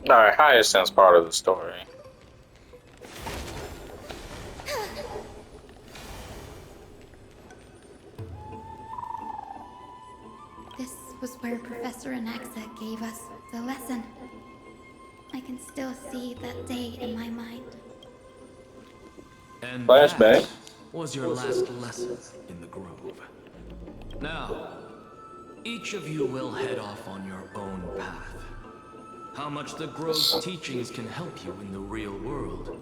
Alright, Hyacinth's part of the story. This was where Professor Anaxa gave us the lesson. I can still see that day in my mind. And Flashback. that was your last lesson in the grove. Now, each of you will head off on your own path. How much the grove's teachings can help you in the real world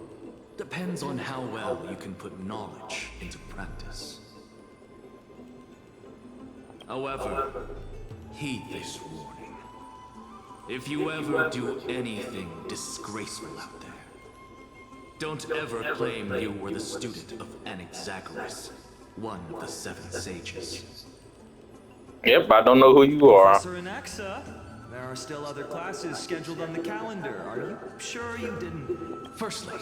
depends on how well you can put knowledge into practice. However, heed this warning. If you ever do anything disgraceful out there, don't ever claim you were the student of Anaxagoras, one of the seven sages. Yep, I don't know who you are. Professor Anaxa, there are still other classes scheduled on the calendar. Are you sure you didn't? Firstly,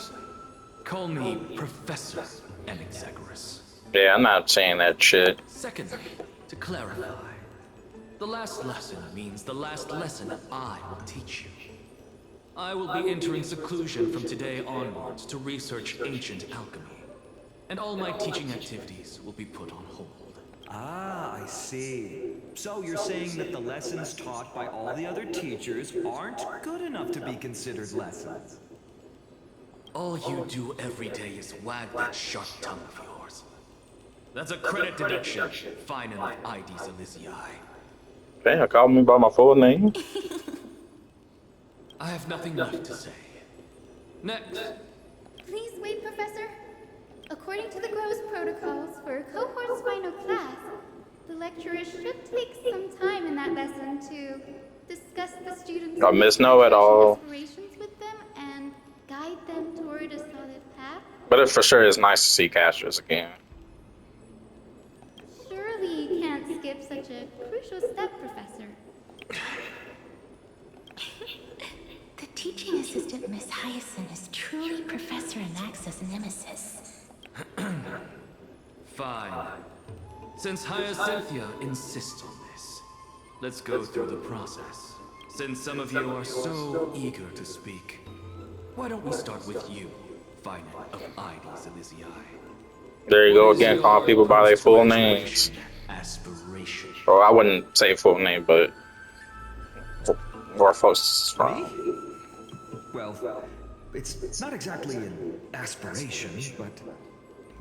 call me Professor Anaxagoras. Yeah, I'm not saying that shit. Secondly, to clarify, the last lesson means the last lesson I will teach you. I will be entering seclusion from today onwards to research ancient alchemy, and all my teaching activities will be put on hold. Ah, I see. So you're saying that the lessons taught by all the other teachers aren't good enough to be considered lessons? All you do every day is wag that sharp tongue of yours. That's a credit deduction, fine enough IDs Elysiae. Damn, call me by my full name. I have nothing left to say. Next. Please wait, Professor. According to the Grove's protocols for a cohort's final class, the lecturer should take some time in that lesson to discuss the students' I miss know it all. aspirations with them and guide them toward a solid path. But it for sure is nice to see Castros again. Surely you can't skip such a crucial step, Professor. The teaching assistant, Miss Hyacinth, is truly Professor Anaxa's nemesis. Fine. Since Hyacinthia insists on this, let's go through the process. Since some of you are so eager to speak, why don't we start with you, Finite of IDs Elysiae? There you go again, calling people by their full names. Aspiration. Or I wouldn't say full name, but where folks is Me? from. Well, it's not exactly an aspiration, but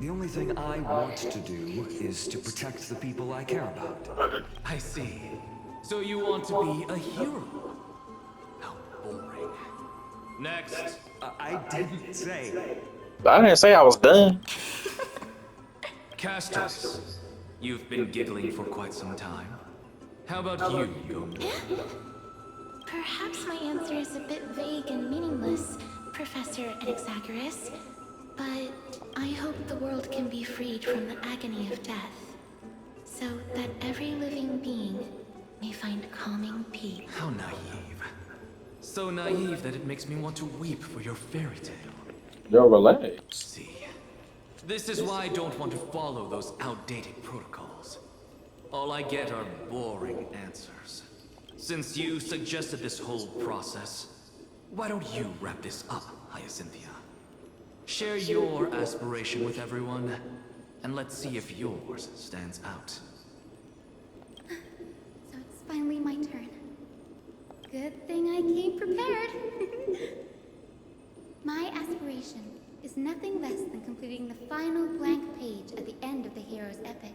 the only thing I want to do is to protect the people I care about. I see. So you want to be a hero? How boring. Next. I didn't say. I didn't say I was done. Casters, you've been giggling for quite some time. How about you, Gombe? Perhaps my answer is a bit vague and meaningless, Professor Anaxagoras, but I hope the world can be freed from the agony of death, so that every living being may find calming peace. How naive. So naive that it makes me want to weep for your fairy tale. Yo, relax. See, this is why I don't want to follow those outdated protocols. All I get are boring answers. Since you suggested this whole process, why don't you wrap this up, Hyacinthia? Share your aspiration with everyone, and let's see if yours stands out. So it's finally my turn. Good thing I came prepared. My aspiration is nothing less than completing the final blank page at the end of the hero's epic.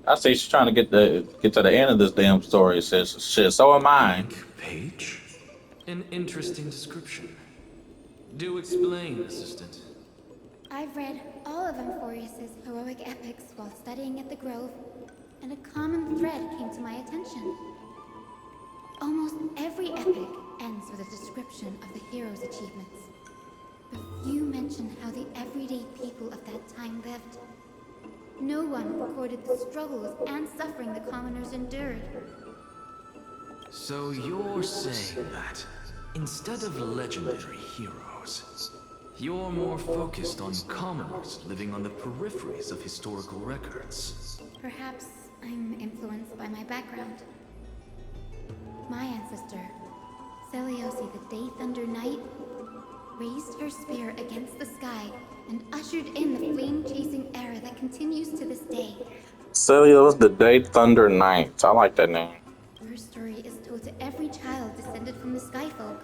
I see she's trying to get to the end of this damn story. Says shit. So am I. Page? An interesting description. Do explain, assistant. I've read all of Amphorius's heroic epics while studying at the Grove, and a common thread came to my attention. Almost every epic ends with a description of the hero's achievements. But few mention how the everyday people of that time lived. No one recorded the struggles and suffering the commoners endured. So you're saying that, instead of legendary heroes, you're more focused on commoners living on the peripheries of historical records. Perhaps I'm influenced by my background. My ancestor, Seliosi the Day Thunder Knight, raised her spear against the sky and ushered in the flame-chasing era that continues to this day. Celios the Day Thunder Knight. I like that name. Her story is told to every child descended from the Skyfolk.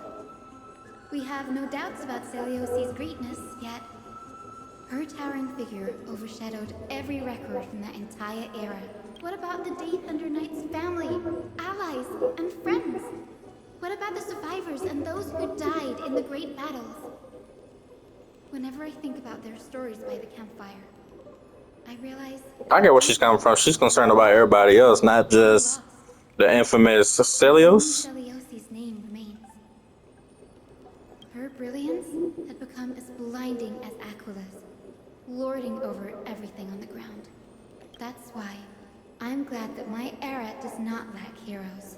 We have no doubts about Celiosi's greatness, yet her towering figure overshadowed every record from that entire era. What about the Day Thunder Knight's family, allies, and friends? What about the survivors and those who died in the great battles? Whenever I think about their stories by the campfire, I realize... I get where she's coming from. She's concerned about everybody else, not just the infamous Celios. Celiosi's name remains. Her brilliance had become as blinding as Aquila's, lording over everything on the ground. That's why I'm glad that my era does not lack heroes.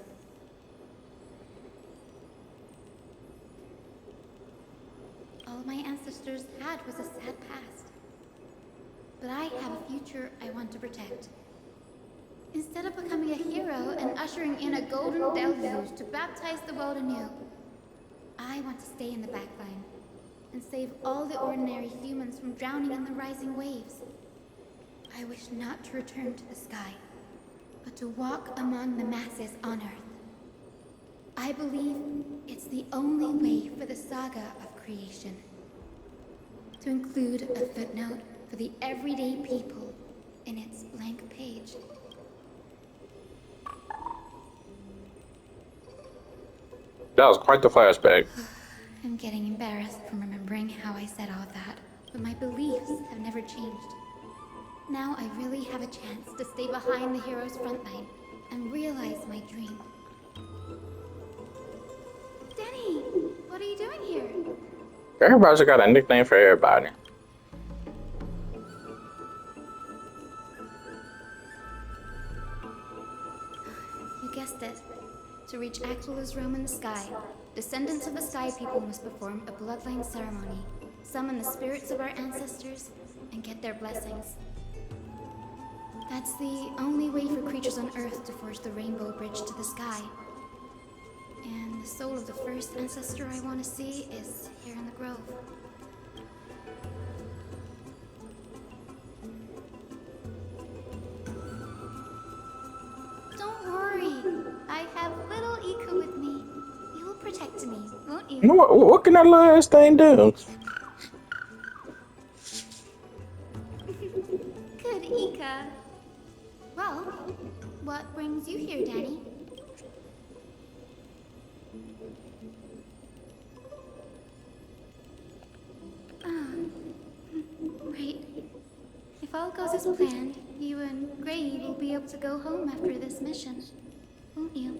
All my ancestors had was a sad past. But I have a future I want to protect. Instead of becoming a hero and ushering in a golden deluge to baptize the world anew, I want to stay in the backline and save all the ordinary humans from drowning in the rising waves. I wish not to return to the sky, but to walk among the masses on Earth. I believe it's the only way for the saga of creation. To include a footnote for the everyday people in its blank page. That was quite the flashback. I'm getting embarrassed from remembering how I said all that, but my beliefs have never changed. Now I really have a chance to stay behind the hero's front line and realize my dream. Denny, what are you doing here? Everybody's got a nickname for everybody. You guessed it. To reach Aquila's realm in the sky, descendants of the Sky People must perform a bloodline ceremony, summon the spirits of our ancestors, and get their blessings. That's the only way for creatures on Earth to forge the rainbow bridge to the sky. And the soul of the first ancestor I want to see is here in the grove. Don't worry. I have little Ika with me. You'll protect me, won't you? What can that last thing do? Good, Ika. Well, what brings you here, Danny? Right. If all goes as planned, you and Gray will be able to go home after this mission, won't you?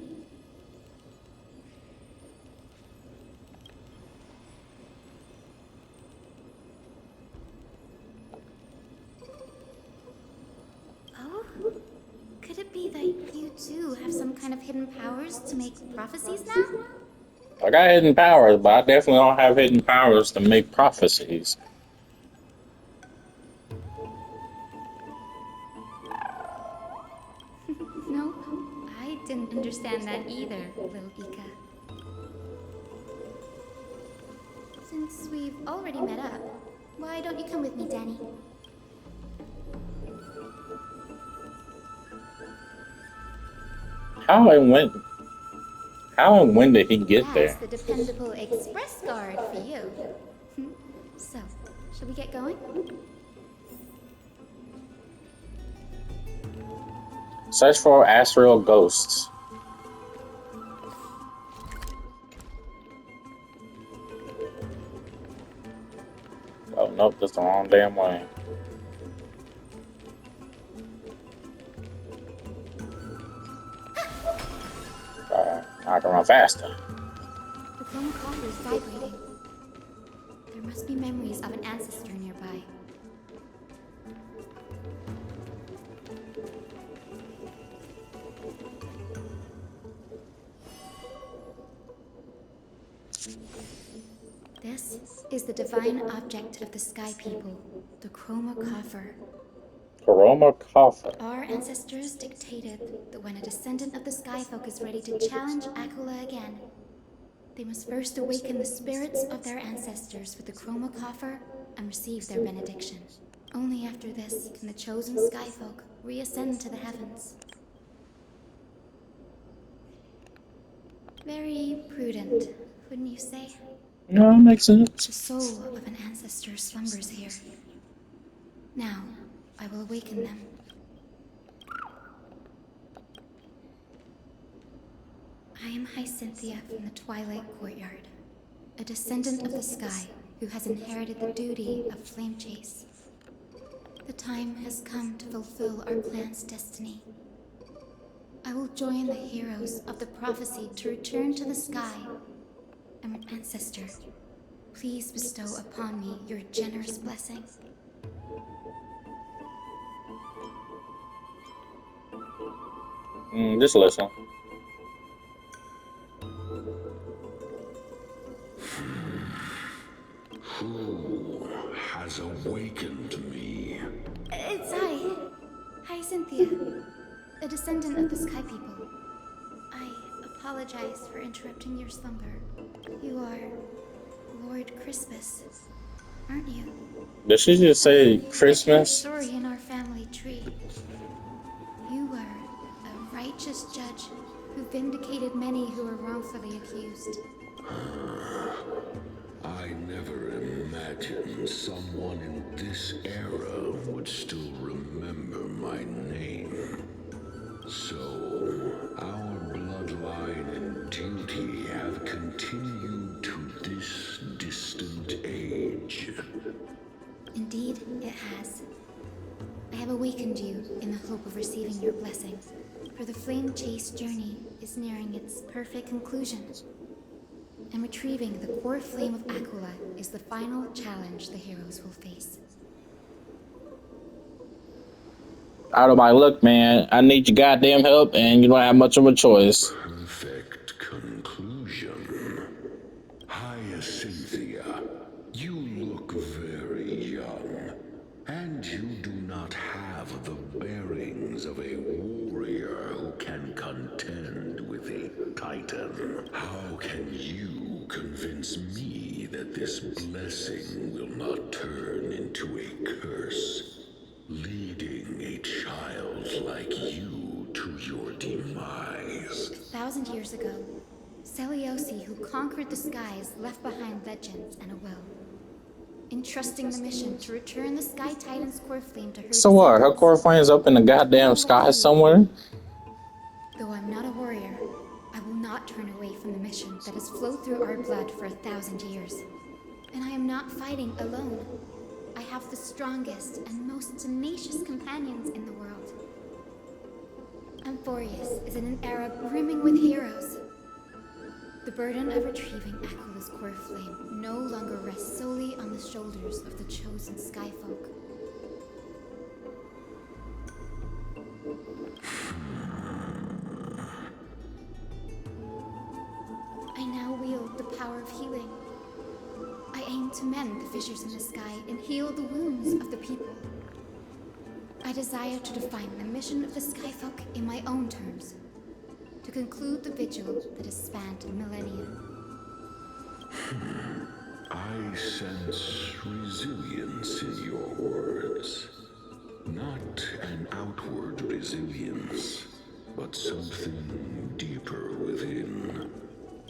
Oh? Could it be that you too have some kind of hidden powers to make prophecies now? I got hidden powers, but I definitely don't have hidden powers to make prophecies. No, I didn't understand that either, little Ika. Since we've already met up, why don't you come with me, Danny? How and when did he get That's there? the dependable express guard for you. So, shall we get going? Search for astral ghosts. Oh nope, that's the wrong damn way. I can run faster. The chrome copper is vibrating. There must be memories of an ancestor nearby. This is the divine object of the Sky People, the Chroma Coffer. Chroma Coffer. Our ancestors dictated that when a descendant of the Skyfolk is ready to challenge Akula again, they must first awaken the spirits of their ancestors with the Chroma Coffer and receive their benediction. Only after this can the chosen Skyfolk reascend to the heavens. Very prudent, wouldn't you say? No, that makes sense. The soul of an ancestor slumbers here. Now, I will awaken them. I am Hyacinthia from the Twilight Courtyard, a descendant of the sky who has inherited the duty of flame chase. The time has come to fulfill our clan's destiny. I will join the heroes of the prophecy to return to the sky. And my ancestor, please bestow upon me your generous blessing. Just listen. Who has awakened me? It's Hyacinthia, a descendant of the Sky People. I apologize for interrupting your slumber. You are Lord Crispus, aren't you? Did she just say Your Christmas? story in our family tree. You were a righteous judge who vindicated many who were wrongfully accused. I never imagined someone in this era would still remember my name. So, our bloodline and duty have continued to this distant age. Indeed, it has. I have awakened you in the hope of receiving your blessing, for the flame chase journey is nearing its perfect conclusion. And retrieving the core flame of Akula is the final challenge the heroes will face. Out of my look, man, I need your goddamn help, and you don't have much of a choice. Perfect conclusion. Hyacinthia, you look very young, and you do not have the bearings of a warrior who can contend with a titan. How can you convince me that this blessing will not turn into a curse, leading a child like you to your demise? 1,000 years ago, Seliosi, who conquered the skies, left behind legends and a will, entrusting the mission to return the Sky Titan's core flame to her So what? Her descendants. core flame's up in the goddamn sky somewhere? Though I'm not a warrior, I will not turn away from the mission that has flowed through our blood for 1,000 years. And I am not fighting alone. I have the strongest and most tenacious companions in the world. Amphorius is in an era brimming with heroes. The burden of retrieving Akula's core flame no longer rests solely on the shoulders of the chosen Skyfolk. I now wield the power of healing. I aim to mend the fissures in the sky and heal the wounds of the people. I desire to define the mission of the Skyfolk in my own terms, to conclude the vigil that has spanned millennia. I sense resilience in your words. Not an outward resilience, but something deeper within.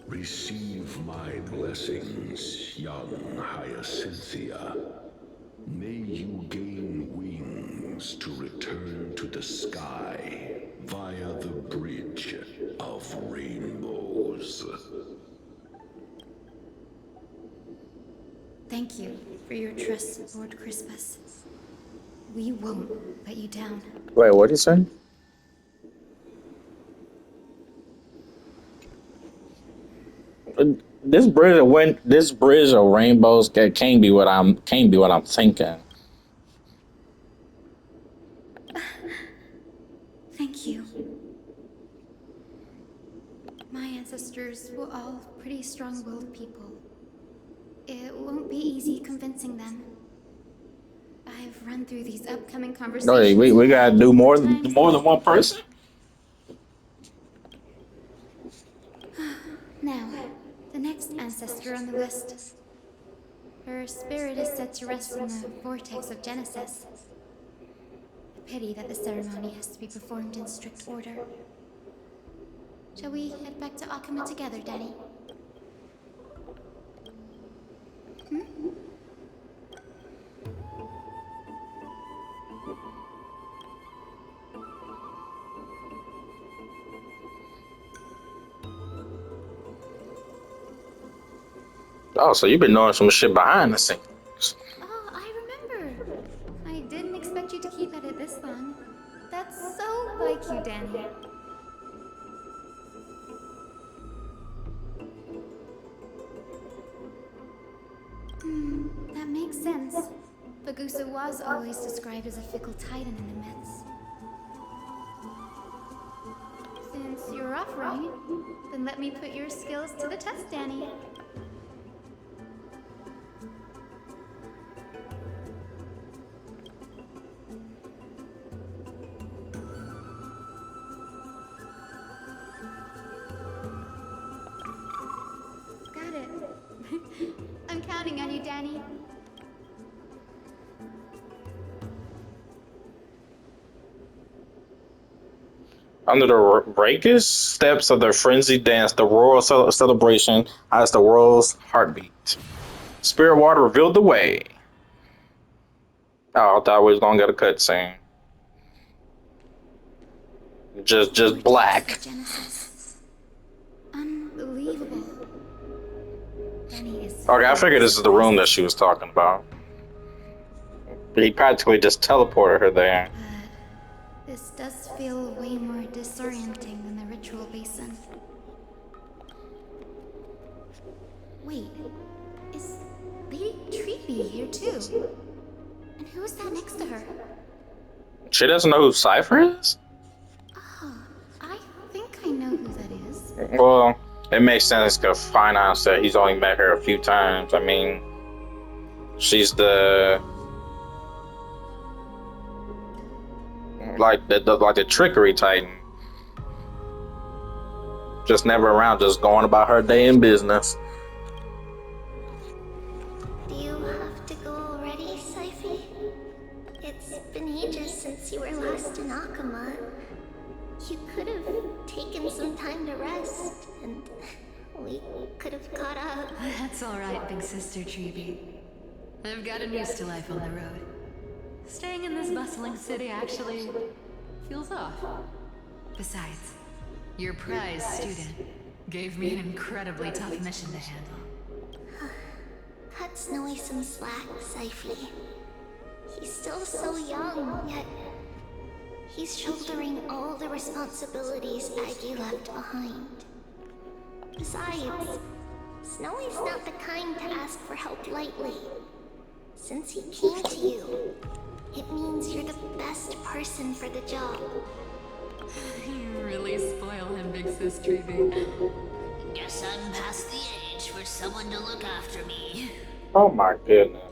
Receive my blessings, young Hyacinthia. May you gain wings to return to the sky via the bridge of rainbows. Thank you for your trust, Lord Crispus. We won't let you down. Wait, what did you say? This bridge of rainbows can't be what I'm thinking. Thank you. My ancestors were all pretty strong-willed people. It won't be easy convincing them. I've run through these upcoming No, conversations. we gotta do more Times more than like- one person. Now, the next ancestor on the list. Her spirit is said to rest in the vortex of Genesis. A pity that the ceremony has to be performed in strict order. Shall we head back to Akuma together, Danny? Oh, so you've been doing some shit behind the scenes. Oh, I remember. I didn't expect you to keep at it this long. That's so like you, Danny. That makes sense. Bagusa was always described as a fickle titan in the myths. Since you're offering, then let me put your skills to the test, Danny. Got it. I'm counting on you, Danny. Under the rakest steps of their frenzied dance, the royal celebration as the world's heartbeat. Spirit water revealed the way. Oh, I thought we was gonna get a cutscene. Just Vortex black. of Genesis. Unbelievable. Danny is. Okay, I figured this is the room that she was talking about. He practically just teleported her there. This does feel way more disorienting than the ritual basin. Wait, is Lady Treeby here too? And who is that next to her? She doesn't know who Cypher is? Oh, I think I know who that is. Well, it makes sense because Finance said he's only met her a few times. I mean, she's the like the trickery titan. Just never around, just going about her day in business. Do you have to go already, Syphie? It's been ages since you were last in Akuma. You could have taken some time to rest, and we could have caught up. That's all right, big sister Treeby. I've gotten used to life on the road. Staying in this bustling city actually feels off. Besides, your prize student gave me an incredibly tough mission to handle. Cut Snowy some slack, Syphie. He's still so young, yet he's shouldering all the responsibilities Aggie left behind. Besides, Snowy's not the kind to ask for help lightly. Since he came to you, it means you're the best person for the job. You really spoil him, big sis Treeby. Guess I'm past the age for someone to look after me. Oh my goodness.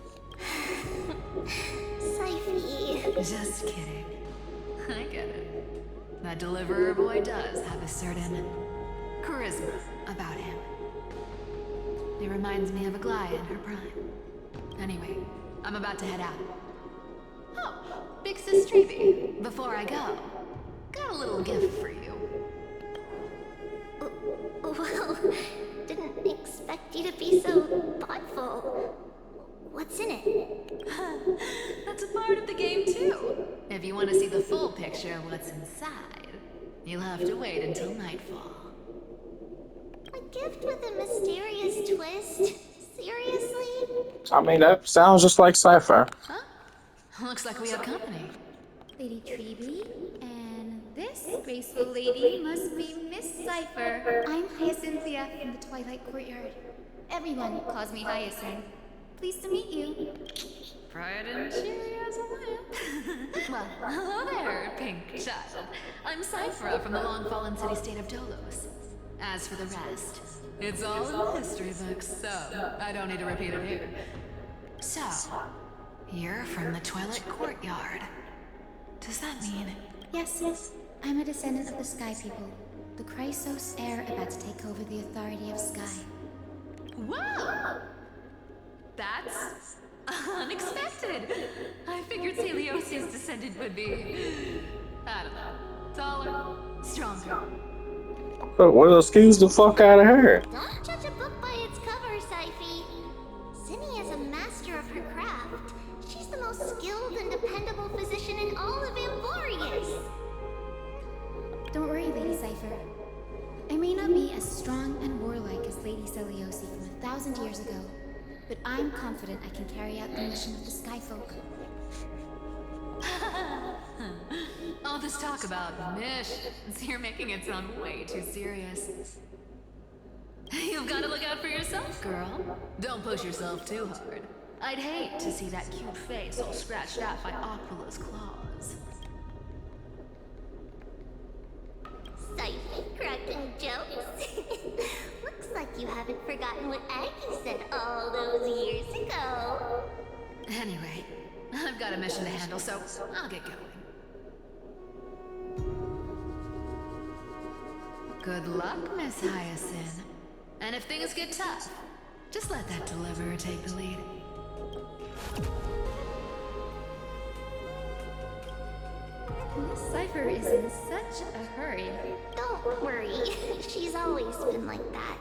Syphie. Just kidding. I get it. That deliverer boy does have a certain charisma about him. He reminds me of a Glaya in her prime. Anyway, I'm about to head out. Oh, big sis Treeby, before I go, got a little gift for you. Well, didn't expect you to be so thoughtful. What's in it? That's a part of the game too. If you want to see the full picture of what's inside, you'll have to wait until nightfall. A gift with a mysterious twist? Seriously? I mean, that sounds just like Cypher. Huh? Looks like we have company. Lady Treeby, and this graceful lady must be Miss Cypher. I'm Hyacinthia from the Twilight Courtyard. Everyone calls me Hyacinth. Pleased to meet you. Bright and cheery as a lamp. Well, hello there, pink child. I'm Cypher from the long-fallen city-state of Dolos. As for the rest, it's all in the history books, so I don't need to repeat it here. So, You're from the Twilight Courtyard. Does that mean... Yes, I'm a descendant of the Sky People. The Chrysos heir about to take over the authority of Sky. Whoa! That's unexpected. I figured Celiosi's descendant would be, I don't know, taller, stronger. Well, excuse the fuck out of her. Don't judge a book by its cover, Syphe. Zinni is a master of her craft. She's the most skilled and dependable physician in all of Amborius. Don't worry, Lady Cypher. I may not be as strong and warlike as Lady Celiosi from 1,000 years ago, but I'm confident I can carry out the mission of the Skyfolk. All this talk about missions, you're making it sound way too serious. You've got to look out for yourself, girl. Don't push yourself too hard. I'd hate to see that cute face all scratched out by Aquila's claws. Syphe cracking jokes. Looks like you haven't forgotten what Aggie said all those years ago. Anyway, I've got a mission to handle, so I'll get going. Good luck, Miss Hyacinth. And if things get tough, just let that deliverer take the lead. Miss Cypher is in such a hurry. Don't worry, she's always been like that.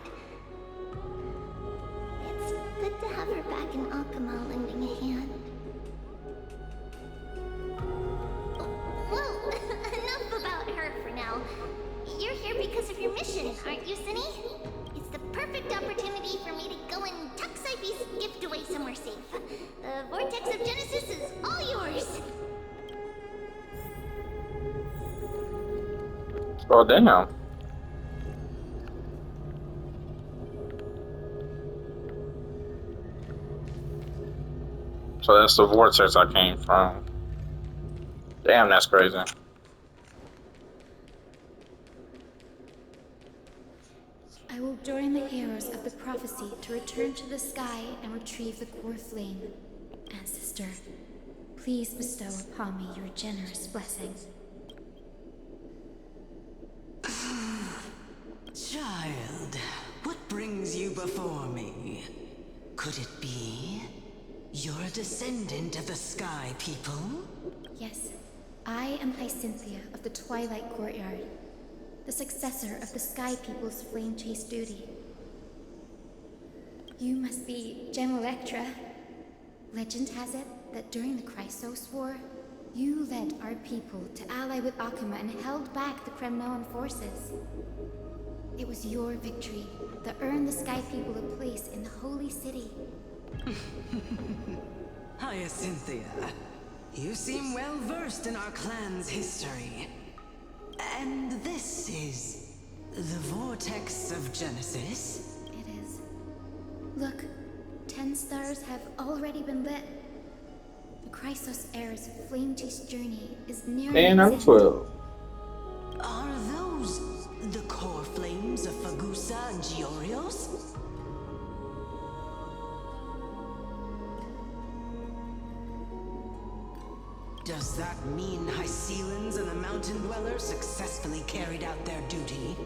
It's good to have her back in Akama lending a hand. Well, enough about her for now. You're here because of your mission, aren't you, Zinni? It's the perfect opportunity for me to go and tuck Syphe's gift away somewhere safe. The Vortex of Genesis is all yours. Oh, damn. So that's the vortex I came from. Damn, that's crazy. I will join the heroes of the prophecy to return to the sky and retrieve the core flame. Ancestor, please bestow upon me your generous blessing. Child, what brings you before me? Could it be you're a descendant of the Sky People? Yes, I am Hyacinthia of the Twilight Courtyard, the successor of the Sky People's flame chase duty. You must be Gem Electra. Legend has it that during the Chrysos War, you led our people to ally with Akama and held back the Kremnoan forces. It was your victory that earned the Sky People a place in the Holy City. Hyacinthia, you seem well versed in our clan's history. And this is the Vortex of Genesis? It is. Look, 10 stars have already been lit. The Chrysos heir's flame chase journey is nearing And I'm its end. 12. Are those the core flames of Fagusa and Giorios? Does that mean Hycelans and the Mountain Dwellers successfully carried out their duty?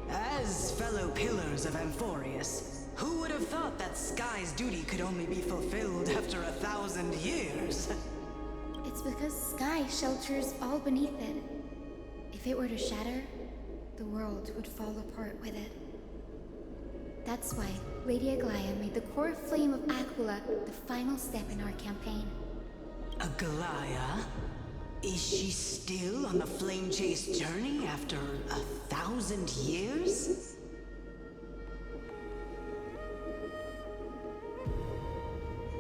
As fellow pillars of Amphorius, who would have thought that Sky's duty could only be fulfilled after 1,000 years? It's because Sky shelters all beneath it. If it were to shatter, the world would fall apart with it. That's why Lady Aglaya made the core flame of Aquila the final step in our campaign. Aglaya? Is she still on the flame chase journey after 1,000 years?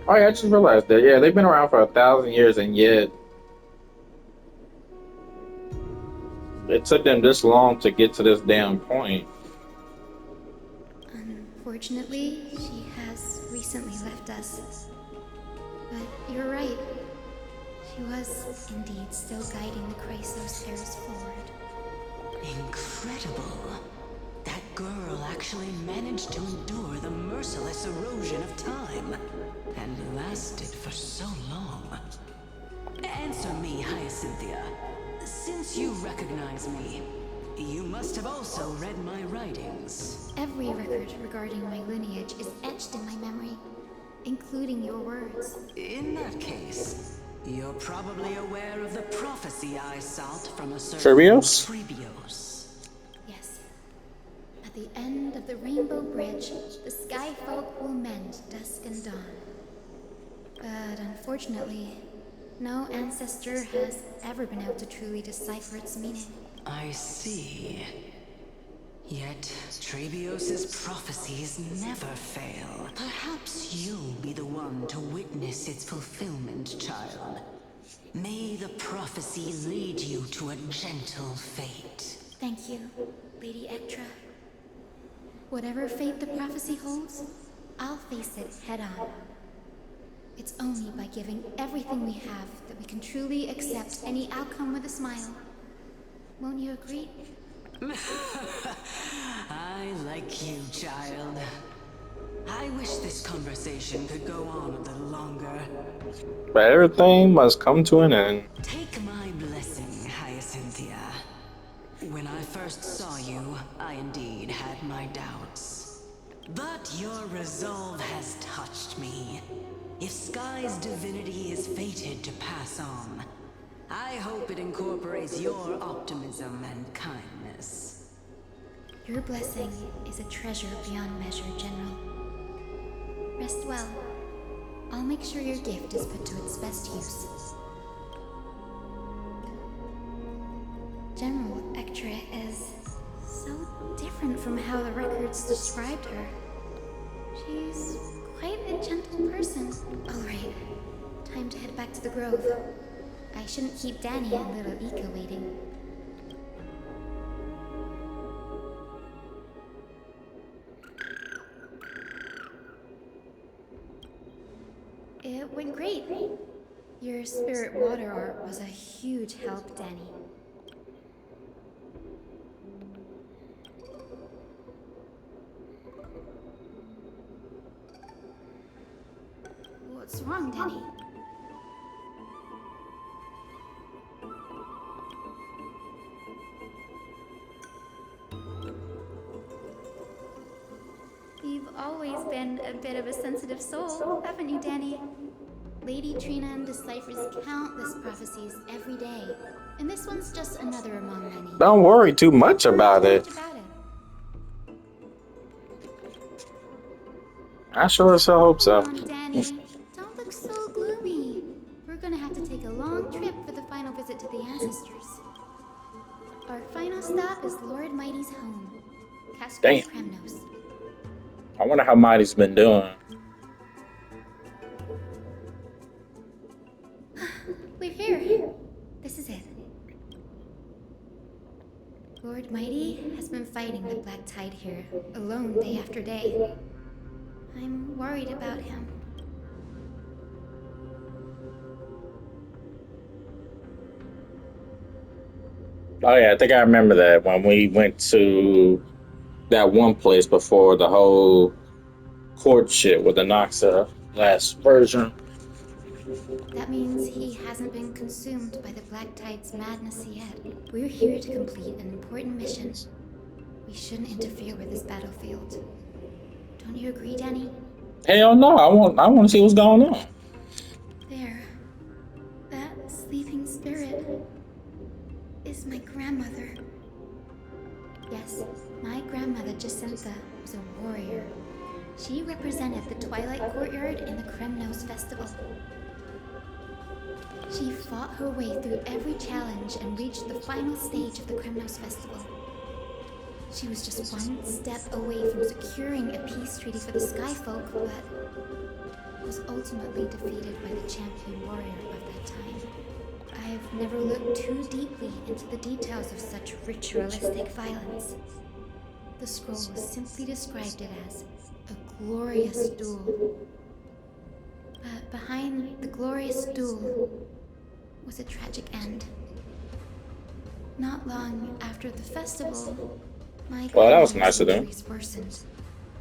Oh yeah, I just realized that. Yeah, they've been around for 1,000 years, and yet it took them this long to get to this damn point. Unfortunately, she has recently left us. But you're right. She was indeed still guiding the Chrysos heirs forward. Incredible. That girl actually managed to endure the merciless erosion of time, and lasted for so long. Answer me, Hyacinthia. Since you recognize me, you must have also read my writings. Every record regarding my lineage is etched in my memory, including your words. In that case, you're probably aware of the prophecy I sought from a certain Trebios? Trebios. Yes. At the end of the Rainbow Bridge, the Sky Folk will mend dusk and dawn. But unfortunately, no ancestor has ever been able to truly decipher its meaning. I see. Yet, Trebios's prophecies never fail. Perhaps you'll be the one to witness its fulfillment, child. May the prophecy lead you to a gentle fate. Thank you, Lady Ectra. Whatever fate the prophecy holds, I'll face it head on. It's only by giving everything we have that we can truly accept any outcome with a smile. Won't you agree? I like you, child. I wish this conversation could go on a little longer. But everything must come to an end. Take my blessing, Hyacinthia. When I first saw you, I indeed had my doubts. But your resolve has touched me. If Sky's divinity is fated to pass on, I hope it incorporates your optimism and kindness. Your blessing is a treasure beyond measure, General. Rest well. I'll make sure your gift is put to its best use. General Ectra is so different from how the records described her. She's quite a gentle person. Alright, time to head back to the Grove. I shouldn't keep Danny and little Ika waiting. It went great. Your spirit water art was a huge help, Danny. What's wrong, Danny? You've always been a bit of a sensitive soul, haven't you, Danny? Lady Trina deciphers countless prophecies every day, and this one's just another among many. Don't worry too much about it. I sure as hell hope so. Come on, Danny. Don't look so gloomy. We're gonna have to take a long trip for the final visit to the ancestors. Our final stop is Lord Mighty's home, Castle Damn. Kremnos. I wonder how Mighty's been doing. We're here. This is it. Lord Mighty has been fighting the Black Tide here, alone day after day. I'm worried about him. Oh yeah, I think I remember that when we went to that one place before the whole court shit with the Noxa last version. That means he hasn't been consumed by the Black Tide's madness yet. We're here to complete an important mission. We shouldn't interfere with this battlefield. Don't you agree, Danny? Hell no, I want to see what's going on. There. That sleeping spirit is my grandmother. Yes, my grandmother Jacintha was a warrior. She represented the Twilight Courtyard in the Kremnos Festival. She fought her way through every challenge and reached the final stage of the Kremnos Festival. She was just one step away from securing a peace treaty for the Skyfolk, but was ultimately defeated by the champion warrior of that time. I've never looked too deeply into the details of such ritualistic violence. The scroll simply described it as a glorious duel. But behind the glorious duel was a tragic end. Not long after the festival, My Well, that was grandmother's nice of them. injuries worsened,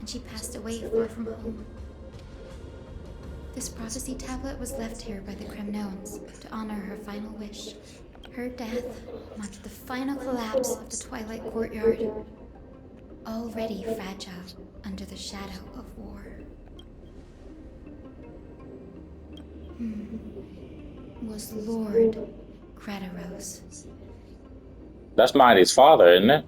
and she passed away far from home. This prophecy tablet was left here by the Kremnoans to honor her final wish. Her death marked the final collapse of the Twilight Courtyard, already fragile under the shadow of war. Was Lord Crataros. That's Mighty's father, isn't it?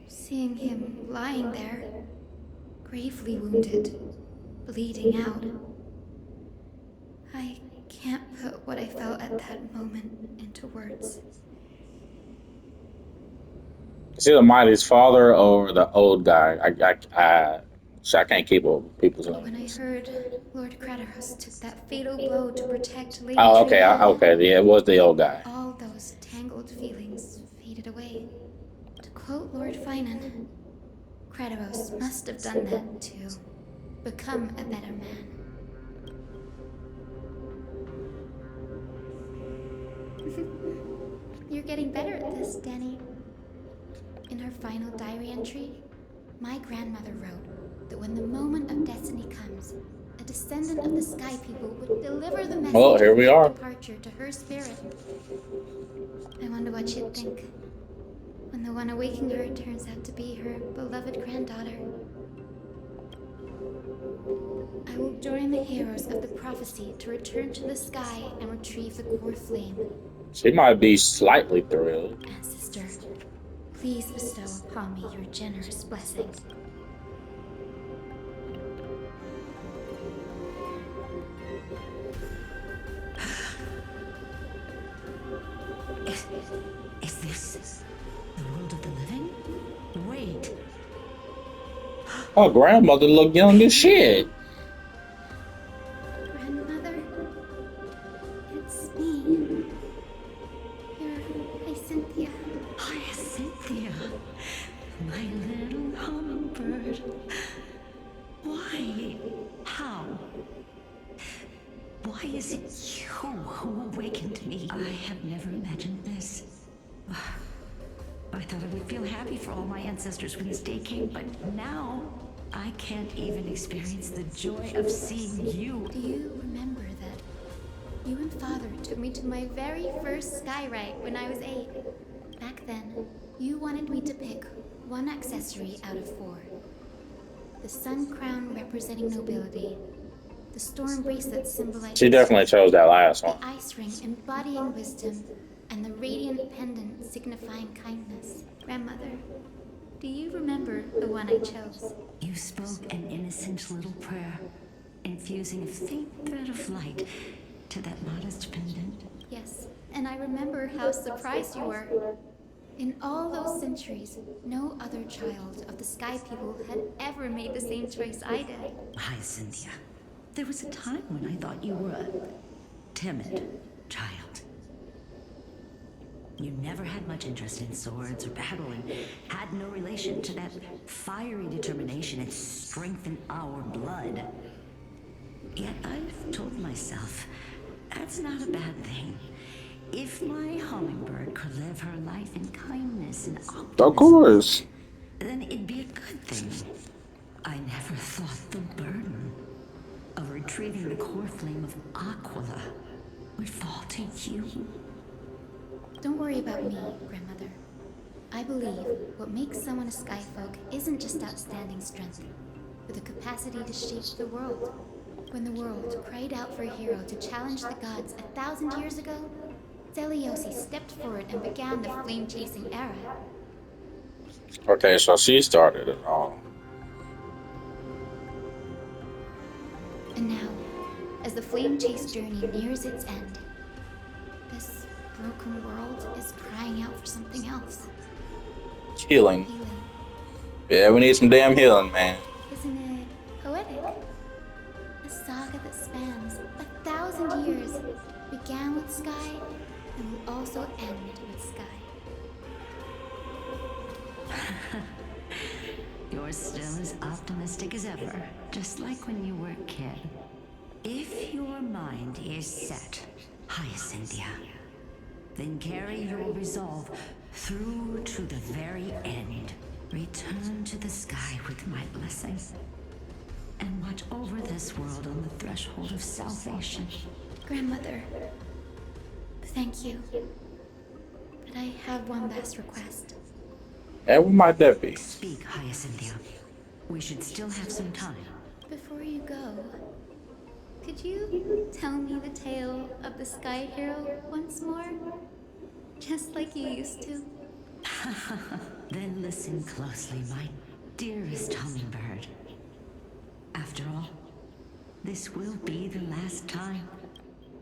Seeing him lying there, gravely wounded, bleeding out, I can't put what I felt at that moment into words. It's either Mighty's father or the old guy. I can't keep up with people's When I names. heard Lord Crataros took that fatal blow to protect Lady Oh, okay, Triana, okay. Yeah, it was the old guy. all those tangled feelings faded away. To quote Lord Finan, Crataros must have done that to become a better man. You're getting better at this, Danny. In her final diary entry, my grandmother wrote that when the moment of destiny comes, a descendant of the Sky People would deliver the message Well, here of we their are. departure to her spirit. I wonder what she'd think when the one awaking her turns out to be her beloved granddaughter. I will join the heroes of the prophecy to return to the sky and retrieve the core flame. She might be slightly thrilled. Ancestor, please bestow upon me your generous blessing. Is this the world of the living? Wait. Oh, grandmother look young as shit. Grandmother, it's me. You're Hyacinthia. Hyacinthia, my little hummingbird. Why? How? Why is it you who awakened me? I have never imagined this. I thought I would feel happy for all my ancestors when this day came, but now I can't even experience the joy of seeing you. Do you remember that you and Father took me to my very first skyride when I was 8? Back then, you wanted me to pick one accessory out of 4. The sun crown representing nobility, the storm bracelet symbolizing She definitely chose that last one. the ice ring embodying wisdom, and the radiant pendant signifying kindness. Grandmother, do you remember the one I chose? You spoke an innocent little prayer, infusing a faint thread of light to that modest pendant. Yes, and I remember how surprised you were. In all those centuries, no other child of the Sky People had ever made the same choice I did. Hyacinthia, there was a time when I thought you were a timid child. You never had much interest in swords or battle and had no relation to that fiery determination and strength in our blood. Yet I've told myself, that's not a bad thing. If my hummingbird could live her life in kindness and optimism, Of course. then it'd be a good thing. I never thought the burden of retrieving the core flame of Aquila would fall to you. Don't worry about me, Grandmother. I believe what makes someone a Skyfolk isn't just outstanding strength, but the capacity to shape the world. When the world cried out for a hero to challenge the gods 1,000 years ago, Zeliosi stepped forward and began the flame-chasing era. Okay, so she started it all. And now, as the flame chase journey nears its end, this broken world is crying out for something else. Healing. Healing. Yeah, we need some damn healing, man. Isn't it poetic? A saga that spans 1,000 years began with Sky and will also end with Sky. You're still as optimistic as ever, just like when you were a kid. If your mind is set, Hyacinthia, then carry your resolve through to the very end. Return to the sky with my blessing, and watch over this world on the threshold of salvation. Grandmother, thank you. But I have one last request. And what might that be? Speak, Hyacinthia. We should still have some time. Before you go, could you tell me the tale of the Sky Hero once more? Just like you used to. Then listen closely, my dearest hummingbird. After all, this will be the last time.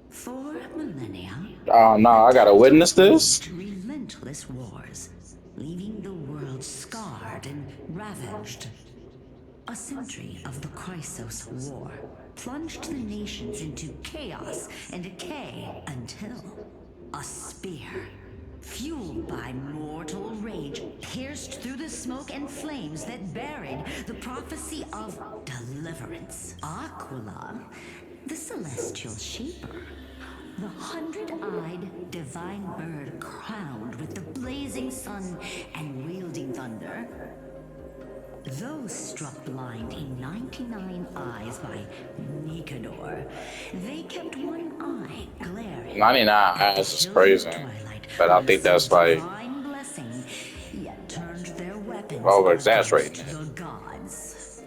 For millennia. Oh no, I gotta witness this. Relentless wars, leaving the world scarred and ravaged. A century of the Chrysos War plunged the nations into chaos and decay until a spear, fueled by mortal rage, pierced through the smoke and flames that buried the prophecy of deliverance. Aquila, the celestial sheeper, the 100-eyed divine bird crowned with the blazing sun and wielding thunder. Those struck blind in 99 eyes by Nicanor, they kept one eye glaring. 99 eyes is crazy. But I think that's like Blessing, yet turned their weapons over exaggerating against the gods.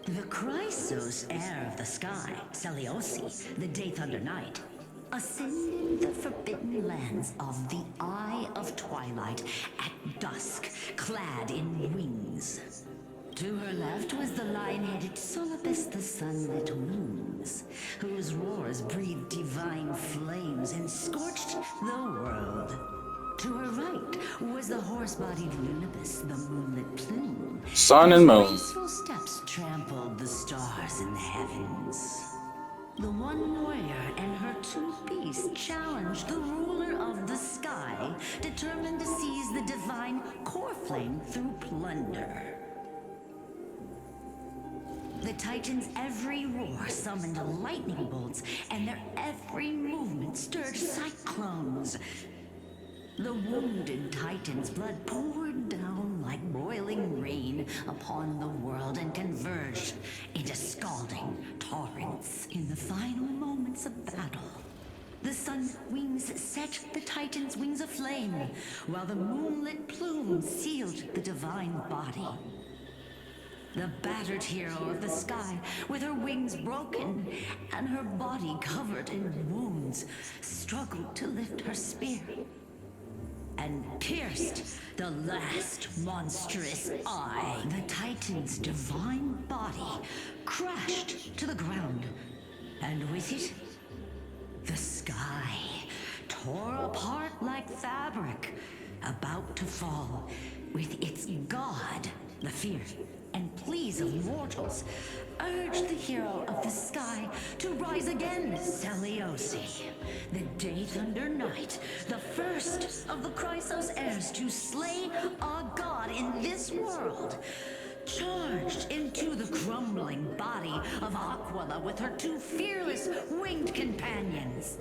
The Chrysos heir of the sky, Seliosi, the Day Thunder Knight, ascended the forbidden lands of the Eye of Twilight at dusk, clad in wings. To her left was the lion-headed Solibus the Sunlit Moons, whose roars breathed divine flames and scorched the world. To her right was the horse-bodied Lunibus, the Moonlit Plume. sun and moon. Graceful steps trampled the stars in the heavens. The one warrior and her two beasts challenged the ruler of the sky, determined to seize the divine core flame through plunder. The Titans' every roar summoned lightning bolts, and their every movement stirred cyclones. The wounded Titan's blood poured down like boiling rain upon the world and converged into scalding torrents in the final moments of battle. The sun's wings set the Titan's wings aflame, while the moonlit plume sealed the divine body. The battered hero of the sky, with her wings broken and her body covered in wounds, struggled to lift her spear and pierced the last monstrous eye. The Titan's divine body crashed to the ground, and with it, the sky tore apart like fabric, about to fall, with its god, the fear and pleas of mortals, urged the hero of the sky to rise again. Seliosi, the Day Thunder Knight, the first of the Chrysos heirs to slay a god in this world, charged into the crumbling body of Aquila with her two fearless winged companions.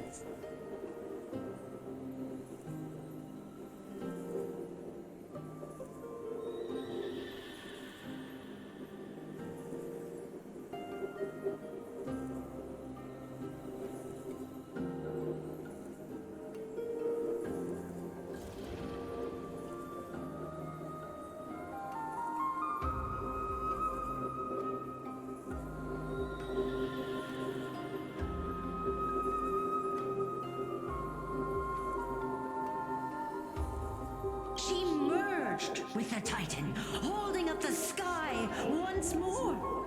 She merged with the Titan, holding up the sky once more,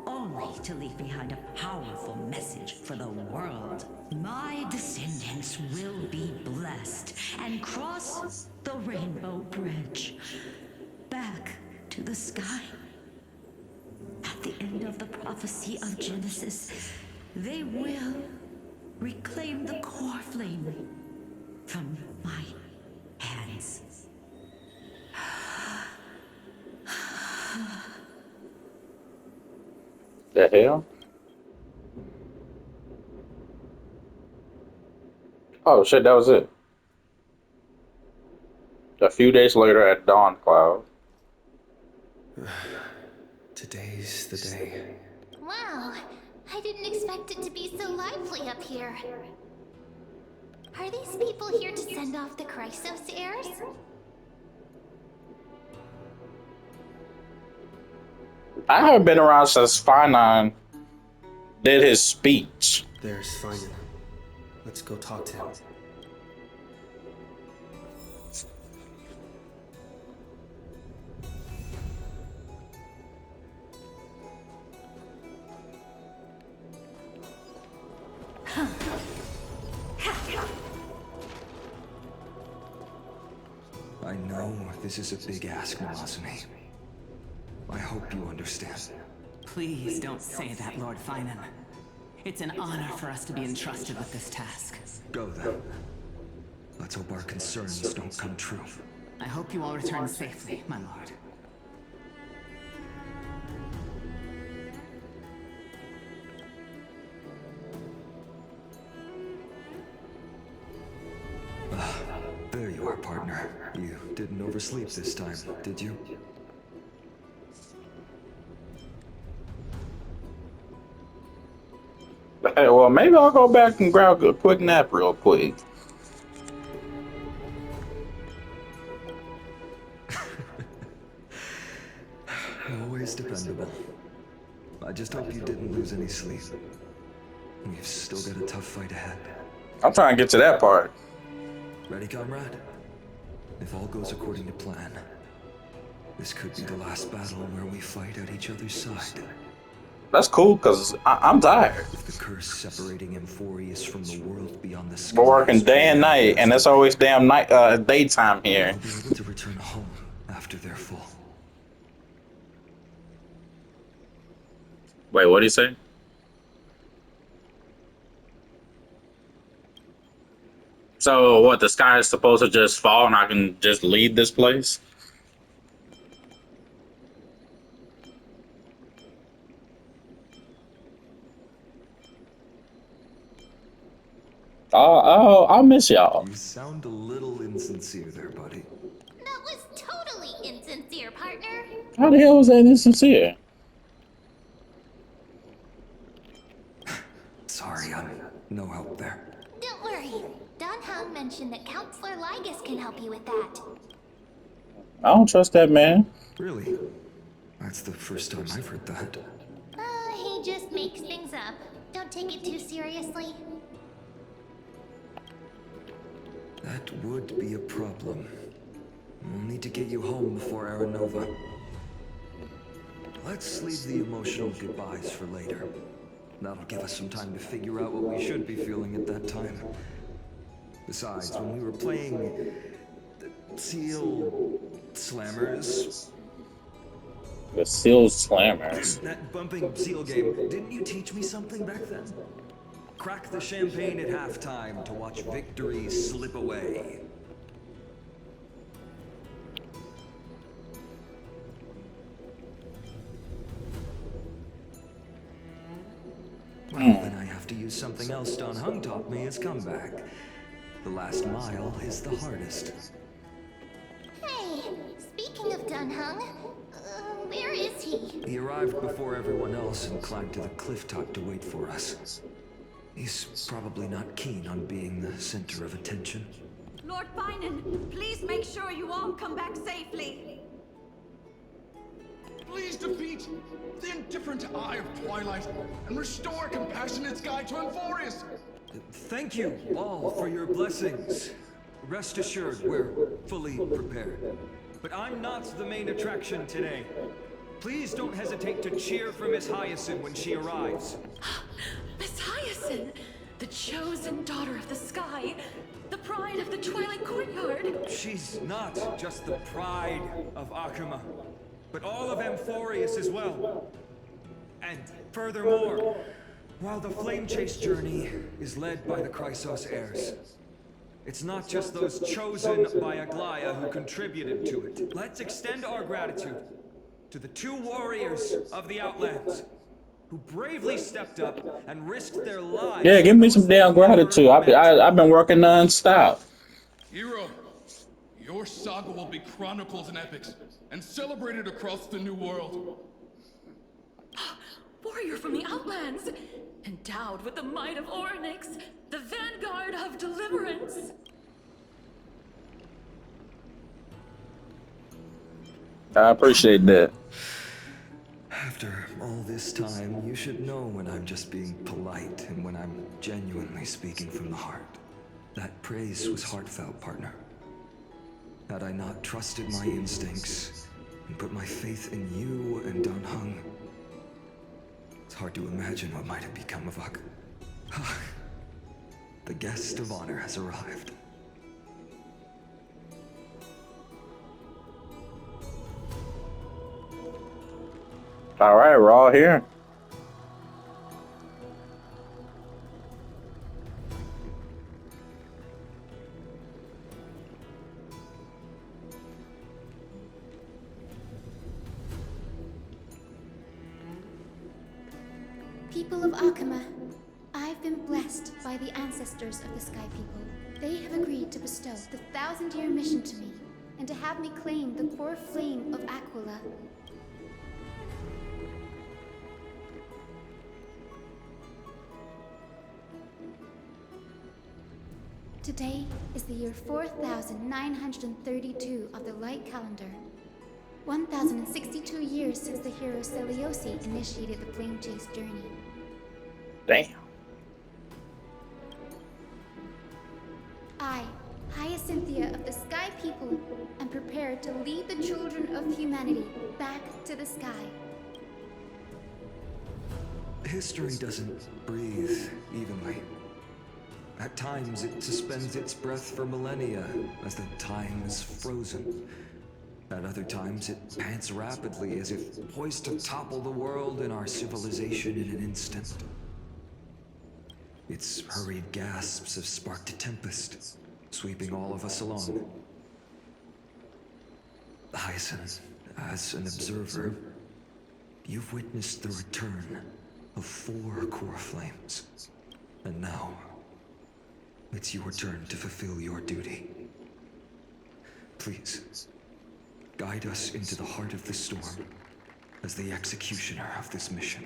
only to leave behind a powerful message for the world. My descendants will be blessed and cross the rainbow bridge back to the sky. At the end of the prophecy of Genesis, they will reclaim the core flame from my hands. The hell? Oh shit, that was it. A few days later at Dawn Cloud. Today's the day. Wow, I didn't expect it to be so lively up here. Are these people here to send off the Chrysos heirs? I haven't been around since Finon did his speech. There's Finon. Let's go talk to him. I know this is a big ask, Namazune. I hope you understand. Please don't say that, Lord Finan. It's an honor for us to be entrusted with this task. Go then. Let's hope our concerns don't come true. I hope you all return safely, my lord. There you are, partner. You didn't oversleep this time, did you? Hey, well, maybe I'll go back and grab a quick nap real quick. Always dependable. I just hope you didn't lose any sleep. We've still got a tough fight ahead. I'm trying to get to that part. Ready, comrade? If all goes according to plan, this could be the last battle where we fight at each other's side. That's cool, because I'm tired. If the curse separating Amphorius from the world beyond the skies, We're working day and night, and it's always damn daytime here. I'll be able to return home after they're full. Wait, what did he say? So what, the sky is supposed to just fall and I can just leave this place? I'll miss y'all. You sound a little insincere there, buddy. That was totally insincere, partner. How the hell was that insincere? Sorry, I'm no help there. Don't worry. Don Hung mentioned that Counselor Lygus can help you with that. I don't trust that man. Really? That's the first time I've heard that. He just makes things up. Don't take it too seriously. That would be a problem. We'll need to get you home before Aranova. Let's leave the emotional goodbyes for later. That'll give us some time to figure out what we should be feeling at that time. Besides, when we were playing the Seal Slammers... The Seal Slammers. That bumping Seal game, didn't you teach me something back then? Crack the champagne at halftime to watch victory slip away. Well, then I have to use something else Don Hung taught me as comeback. The last mile is the hardest. Hey, speaking of Don Hung, where is he? He arrived before everyone else and climbed to the cliff top to wait for us. He's probably not keen on being the center of attention. Lord Finan, please make sure you all come back safely. Please defeat the indifferent Eye of Twilight and restore a compassionate sky to Amphorius. Thank you all for your blessings. Rest assured, we're fully prepared. But I'm not the main attraction today. Please don't hesitate to cheer for Miss Hyacinth when she arrives. Miss Hyacinth, the chosen daughter of the sky, the pride of the Twilight Courtyard. She's not just the pride of Akuma, but all of Amphorius as well. And furthermore, while the Flame Chase journey is led by the Chrysos heirs, it's not just those chosen by Aglaya who contributed to it. Let's extend our gratitude to the two warriors of the Outlands, who bravely stepped up and risked their lives. Yeah, give for me those some they damn never gratitude. met. I've been working non-stop. Hero, your saga will be chronicled in epics and celebrated across the New World. Warrior from the Outlands! Endowed with the might of Orynyx, the vanguard of deliverance! I appreciate that. After all this time, you should know when I'm just being polite and when I'm genuinely speaking from the heart. That praise was heartfelt, partner. Had I not trusted my instincts and put my faith in you and Dan Heng, it's hard to imagine what might have become of Uck. The guest of honor has arrived. All right, we're all here. People of Akama, I've been blessed by the ancestors of the Sky People. They have agreed to bestow the 1,000-year mission to me, and to have me claim the core flame of Aquila. Today is the year 4932 of the Light Calendar. 1,062 years since the hero Seliosi initiated the Flame Chase journey. Damn. I, Hyacinthia of the Sky People, am prepared to lead the children of humanity back to the sky. History doesn't breathe evenly. At times, it suspends its breath for millennia as the time is frozen. At other times, it pants rapidly as if poised to topple the world and our civilization in an instant. Its hurried gasps have sparked a tempest, sweeping all of us along. Hyacinth, as an observer, you've witnessed the return of 4 core flames. And now, it's your turn to fulfill your duty. Please, guide us into the heart of the storm as the executioner of this mission.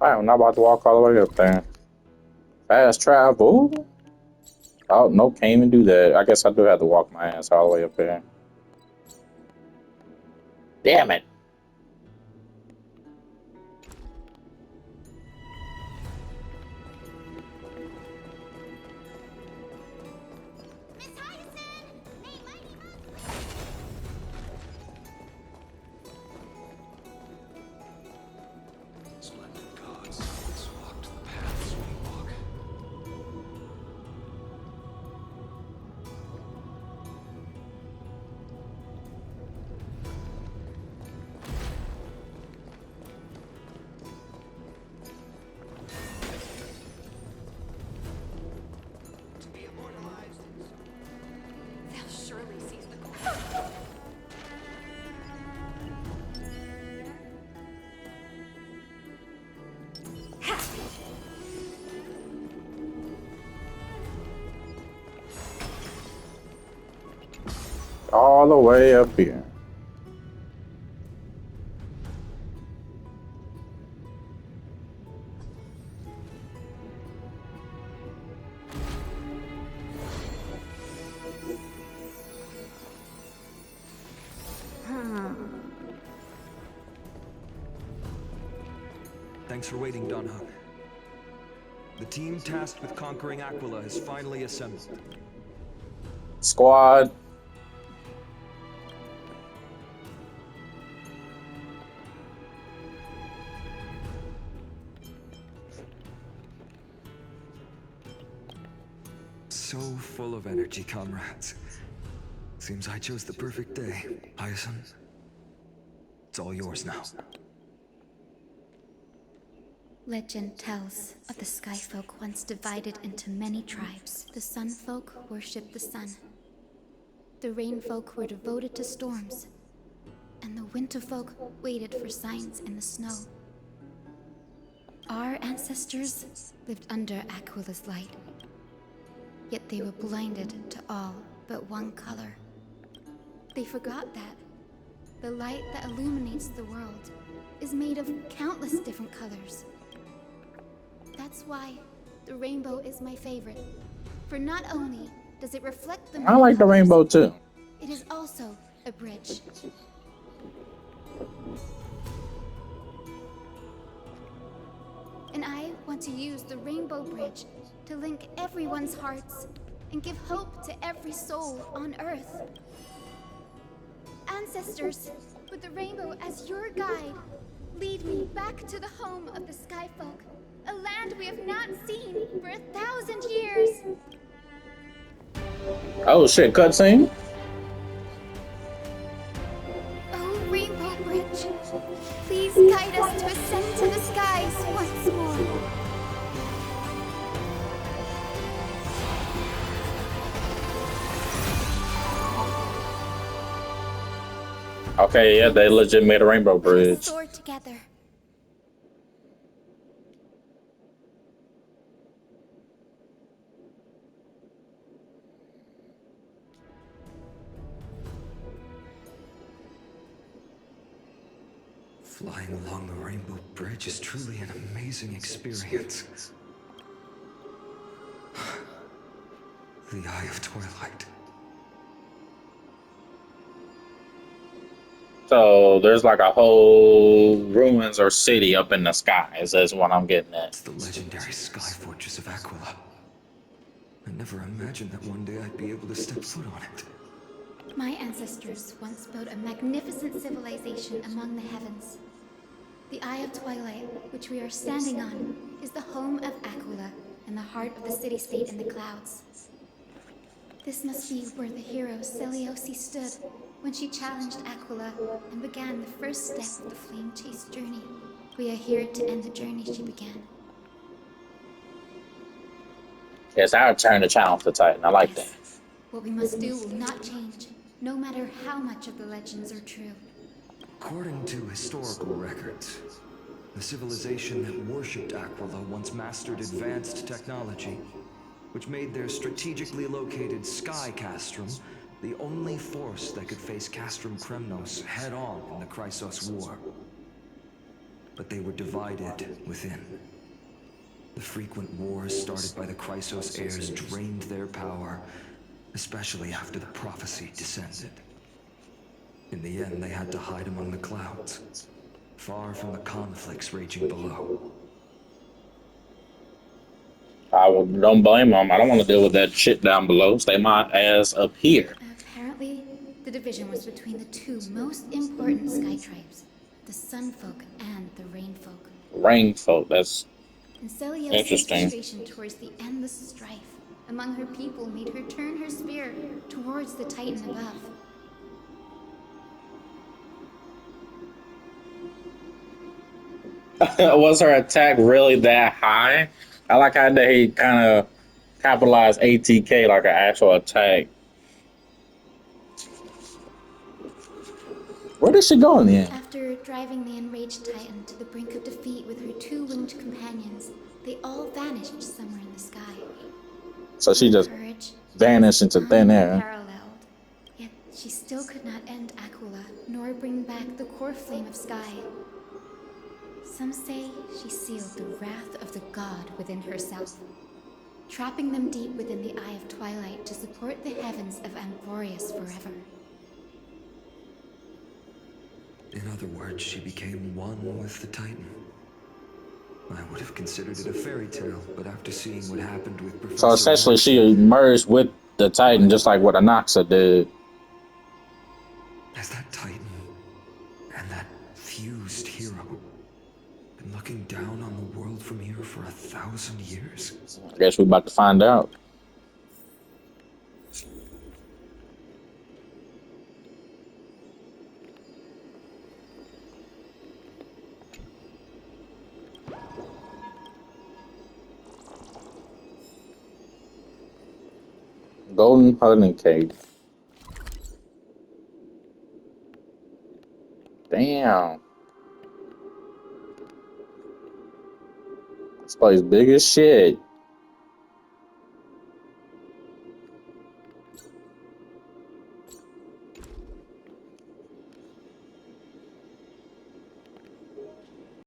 I'm not about to walk all the way up there. Fast travel. Oh, no, can't even do that. I guess I do have to walk my ass all the way up there. Damn it. Splendid gods, once walked the paths we walk. To be immortalized. They'll surely seize the gold. All the way up here. Thanks for waiting, Dan Heng. The team tasked with conquering Aquila has finally assembled. Squad. so full of energy, comrades. Seems I chose the perfect day, Hyacinth. It's all yours now. Legend tells of the Sky Folk once divided into many tribes. The Sun Folk worshipped the sun. The Rain Folk were devoted to storms. And the Winter Folk waited for signs in the snow. Our ancestors lived under Aquila's light. Yet they were blinded to all but one color. They forgot that the light that illuminates the world is made of countless different colors. That's why the rainbow is my favorite. For not only does it reflect the I like the colors, rainbow too. it is also a bridge. And I want to use the Rainbow Bridge to link everyone's hearts and give hope to every soul on Earth. Ancestors, with the rainbow as your guide, lead me back to the home of the Sky Folk, a land we have not seen for 1,000 years. Oh shit, cutscene? Oh, Rainbow Bridge, please guide us to ascend to the skies once more. Okay, yeah, they legit made a rainbow bridge. Soar together. Flying along the Rainbow Bridge is truly an amazing experience. The Eye of Twilight. So there's like a whole ruins or city up in the skies. That's what I'm getting at. It's the legendary Sky Fortress of Aquila. I never imagined that one day I'd be able to step foot on it. My ancestors once built a magnificent civilization among the heavens. The Eye of Twilight, which we are standing on, is the home of Aquila and the heart of the city-state in the clouds. This must be where the hero Seliosi stood when she challenged Aquila and began the first step of the Flame Chase journey. We are here to end the journey she began. Yes, I would turn the channel to Titan. I like that. What we must do will not change, no matter how much of the legends are true. According to historical records, the civilization that worshipped Aquila once mastered advanced technology, which made their strategically located Sky Castrum the only force that could face Castrum Kremnos head-on in the Chrysos War. But they were divided within. The frequent wars started by the Chrysos heirs drained their power, especially after the prophecy descended. In the end, they had to hide among the clouds, far from the conflicts raging below. Don't blame them. I don't want to deal with that shit down below. Stay my ass up here. Apparently, the division was between the two most important sky tribes, the Sun Folk and the Rain Folk. Rain folk, that's And Celiosi's interesting. frustration towards the endless strife among her people made her turn her spear towards the Titan above. Was her attack really that high? I like how they kind of capitalized ATK like an actual attack. Where did she go in the end? After driving the enraged Titan to the brink of defeat with her two winged companions, they all vanished somewhere in the sky. So she just Courage vanished into thin air. unparalleled. Yet she still could not end Aquila, nor bring back the core flame of sky. Some say she sealed the wrath of the god within herself, trapping them deep within the Eye of Twilight to support the heavens of Amphorius forever. In other words, she became one with the Titan. I would have considered it a fairy tale, but after seeing what happened with Professor... So essentially she merged with the Titan just like what Anaxa did. Has that Titan and that fused hero been looking down on the world from here for 1,000 years? I guess we're about to find out. Golden hunting cage. Damn. This place big as shit.